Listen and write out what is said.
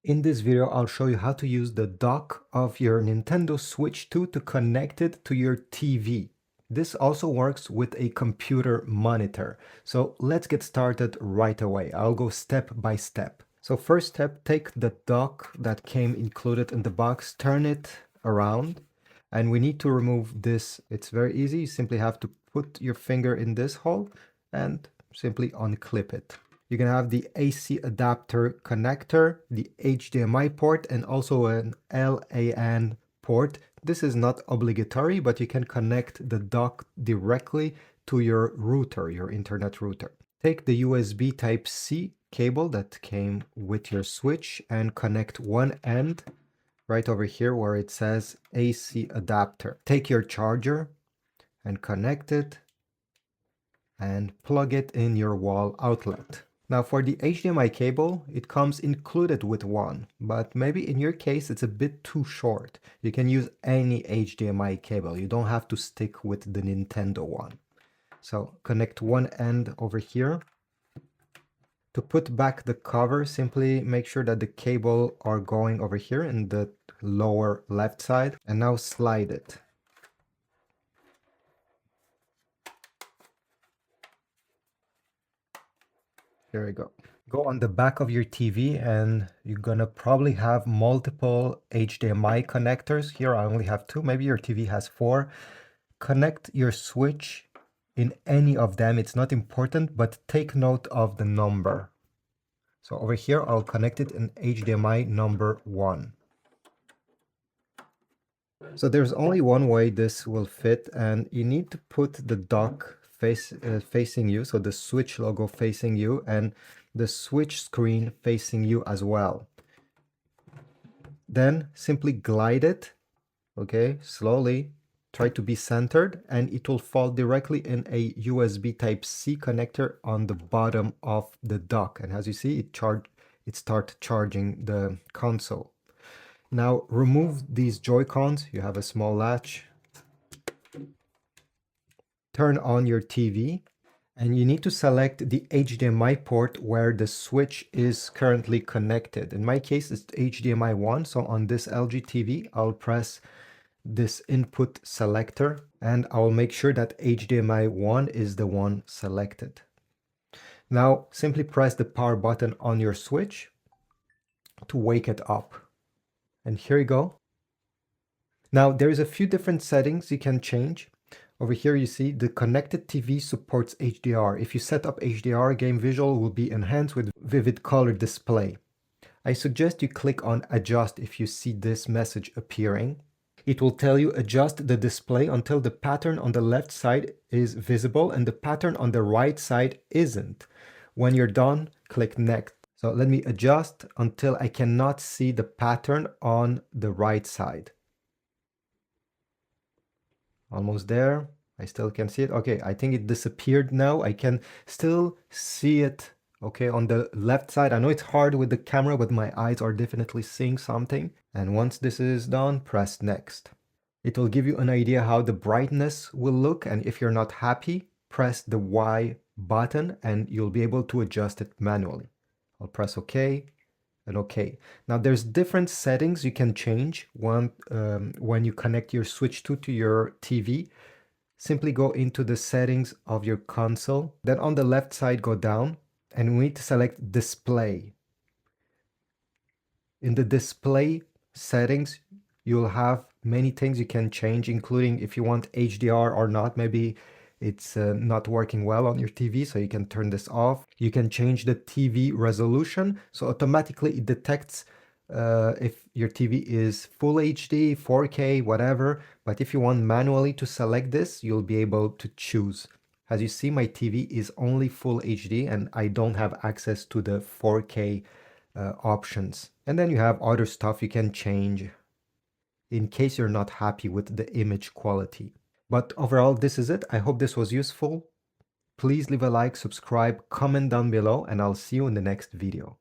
In this video, I'll show you how to use the dock of your Nintendo Switch 2 to connect it to your TV. This also works with a computer monitor. So let's get started right away. I'll go step by step. So first step, take the dock that came included in the box, turn it around, and we need to remove this. It's very easy. You simply have to put your finger in this hole and simply unclip it. You can have the AC adapter connector, the HDMI port, and also an LAN port. This is not obligatory, but you can connect the dock directly to your router, your internet router. Take the USB Type-C cable that came with your Switch and connect one end right over here where it says AC adapter. Take your charger and connect it and plug it in your wall outlet. Now for the HDMI cable, it comes included with one, but maybe in your case it's a bit too short. You can use any HDMI cable. You don't have to stick with the Nintendo one. So connect one end over here. To put back the cover, simply make sure that the cable are going over here in the lower left side, and now slide it. There we go. Go on the back of your TV and you're gonna probably have multiple HDMI connectors. Here I only have two, maybe your TV has four. Connect your Switch in any of them, it's not important, but take note of the number. So over here, I'll connect it in HDMI number 1. So there's only one way this will fit, and you need to put the dock facing you, so the Switch logo facing you, and the Switch screen facing you as well. Then simply glide it, okay, slowly. Try to be centered, and it will fall directly in a USB Type-C connector on the bottom of the dock. And as you see, it starts charging the console. Now remove these Joy-Cons. You have a small latch. Turn on your TV, and you need to select the HDMI port where the Switch is currently connected. In my case, it's HDMI 1. So on this LG TV, I'll press this input selector and I'll make sure that HDMI 1 is the one selected. Now simply press the power button on your Switch to wake it up. And here you go. Now there's a few different settings you can change. Over here you see the connected TV supports HDR. If you set up HDR, game visual will be enhanced with vivid color display. I suggest you click on adjust if you see this message appearing. It will tell you adjust the display until the pattern on the left side is visible and the pattern on the right side isn't. When you're done, click next. So let me adjust until I cannot see the pattern on the right side. Almost there. I still can see it. Okay, I think it disappeared now. I can still see it, okay, on the left side. I know it's hard with the camera, but my eyes are definitely seeing something. And once this is done, press next. It will give you an idea how the brightness will look, and if you're not happy, press the Y button and you'll be able to adjust it manually. I'll press OK and OK. Now there's different settings you can change when you connect your Switch 2 to your TV. Simply go into the settings of your console. Then on the left side, go down and we need to select display. In the display settings, you'll have many things you can change, including if you want HDR or not. Maybe it's not working well on your TV, so you can turn this off. You can change the TV resolution, so automatically it detects if your TV is full HD, 4K, whatever. But if you want manually to select this, you'll be able to choose. As you see, my TV is only full HD and I don't have access to the 4K options. And then you have other stuff you can change in case you're not happy with the image quality. But overall, this is it. I hope this was useful. Please leave a like, subscribe, comment down below, and I'll see you in the next video.